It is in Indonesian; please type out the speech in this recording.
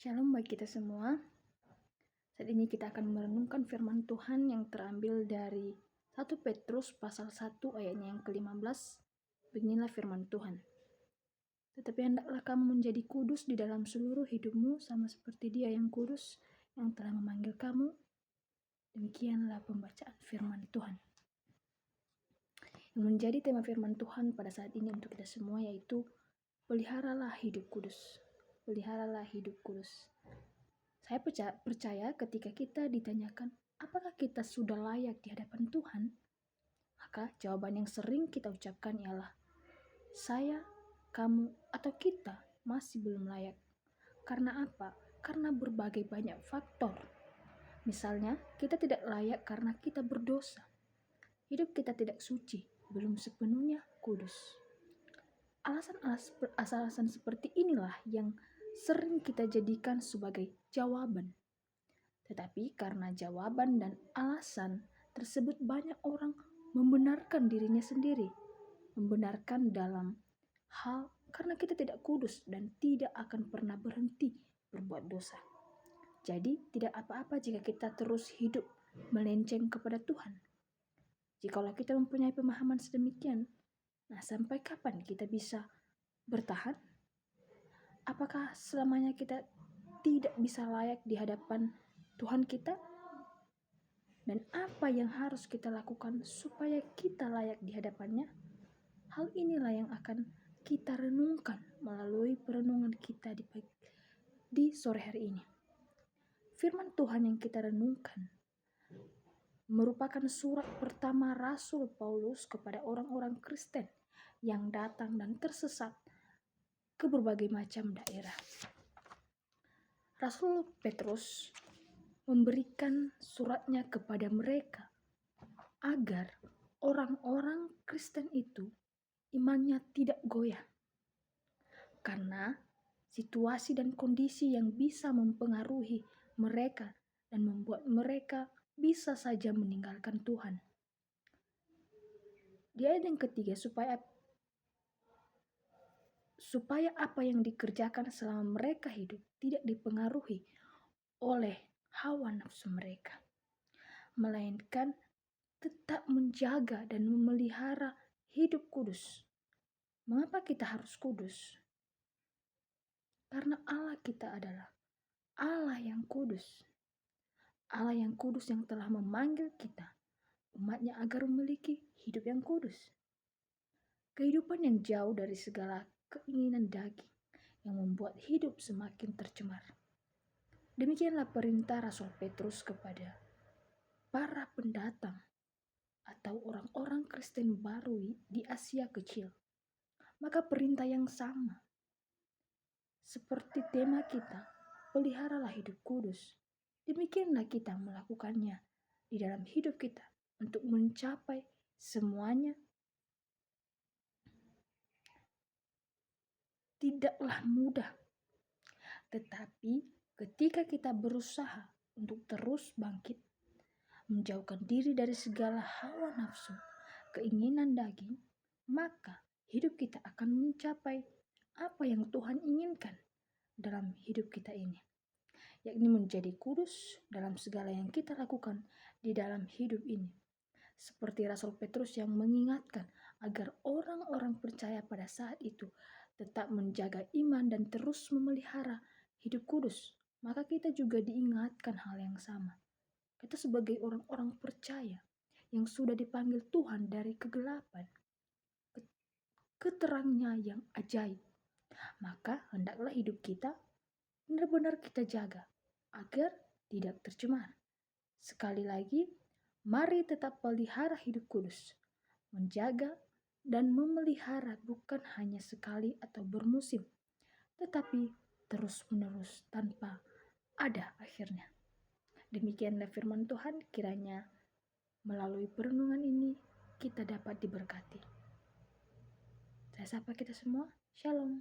Shalom bagi kita semua. Saat ini kita akan merenungkan firman Tuhan yang terambil dari 1 Petrus pasal 1 ayatnya yang ke-15. Beginilah firman Tuhan. Tetapi hendaklah kamu menjadi kudus di dalam seluruh hidupmu sama seperti Dia yang kudus yang telah memanggil kamu. Demikianlah pembacaan firman Tuhan. Yang menjadi tema firman Tuhan pada saat ini untuk kita semua yaitu peliharalah hidup kudus. Peliharalah hidup kudus. Saya percaya ketika kita ditanyakan, apakah kita sudah layak di hadapan Tuhan? Maka jawaban yang sering kita ucapkan ialah, saya, kamu, atau kita masih belum layak. Karena apa? Karena berbagai banyak faktor. Misalnya, kita tidak layak karena kita berdosa. Hidup kita tidak suci, belum sepenuhnya kudus. Alasan-alasan seperti inilah yang sering kita jadikan sebagai jawaban. Tetapi karena jawaban dan alasan tersebut banyak orang membenarkan dirinya sendiri. Membenarkan dalam hal karena kita tidak kudus dan tidak akan pernah berhenti berbuat dosa. Jadi tidak apa-apa jika kita terus hidup melenceng kepada Tuhan. Jikalau kita mempunyai pemahaman sedemikian, nah sampai kapan kita bisa bertahan? Apakah selamanya kita tidak bisa layak di hadapan Tuhan kita? Dan apa yang harus kita lakukan supaya kita layak di hadapannya? Hal inilah yang akan kita renungkan melalui perenungan kita di sore hari ini. Firman Tuhan yang kita renungkan merupakan surat pertama Rasul Paulus kepada orang-orang Kristen yang datang dan tersesat ke berbagai macam daerah. Rasul Petrus memberikan suratnya kepada mereka agar orang-orang Kristen itu imannya tidak goyah. Karena situasi dan kondisi yang bisa mempengaruhi mereka dan membuat mereka bisa saja meninggalkan Tuhan. Di ayat yang ketiga, supaya apa yang dikerjakan selama mereka hidup tidak dipengaruhi oleh hawa nafsu mereka, melainkan tetap menjaga dan memelihara hidup kudus. Mengapa kita harus kudus? Karena Allah kita adalah Allah yang kudus. Allah yang kudus yang telah memanggil kita, umatnya agar memiliki hidup yang kudus. Kehidupan yang jauh dari segala keinginan daging yang membuat hidup semakin tercemar. Demikianlah perintah Rasul Petrus kepada para pendatang atau orang-orang Kristen baru di Asia Kecil. Maka perintah yang sama seperti tema kita, peliharalah hidup kudus. Demikianlah kita melakukannya di dalam hidup kita untuk mencapai semuanya. Tidaklah mudah, tetapi ketika kita berusaha untuk terus bangkit, menjauhkan diri dari segala hawa nafsu, keinginan daging, maka hidup kita akan mencapai apa yang Tuhan inginkan dalam hidup kita ini, yakni menjadi kudus dalam segala yang kita lakukan di dalam hidup ini. Seperti Rasul Petrus yang mengingatkan agar orang-orang percaya pada saat itu tetap menjaga iman dan terus memelihara hidup kudus, maka kita juga diingatkan hal yang sama. Kita sebagai orang-orang percaya yang sudah dipanggil Tuhan dari kegelapan ke terangnya yang ajaib, maka hendaklah hidup kita benar-benar kita jaga agar tidak tercemar. Sekali lagi, mari tetap pelihara hidup kudus, menjaga dan memelihara bukan hanya sekali atau bermusim, tetapi terus-menerus tanpa ada akhirnya. Demikianlah firman Tuhan, kiranya melalui perenungan ini kita dapat diberkati. Saya sapa kita semua, Shalom.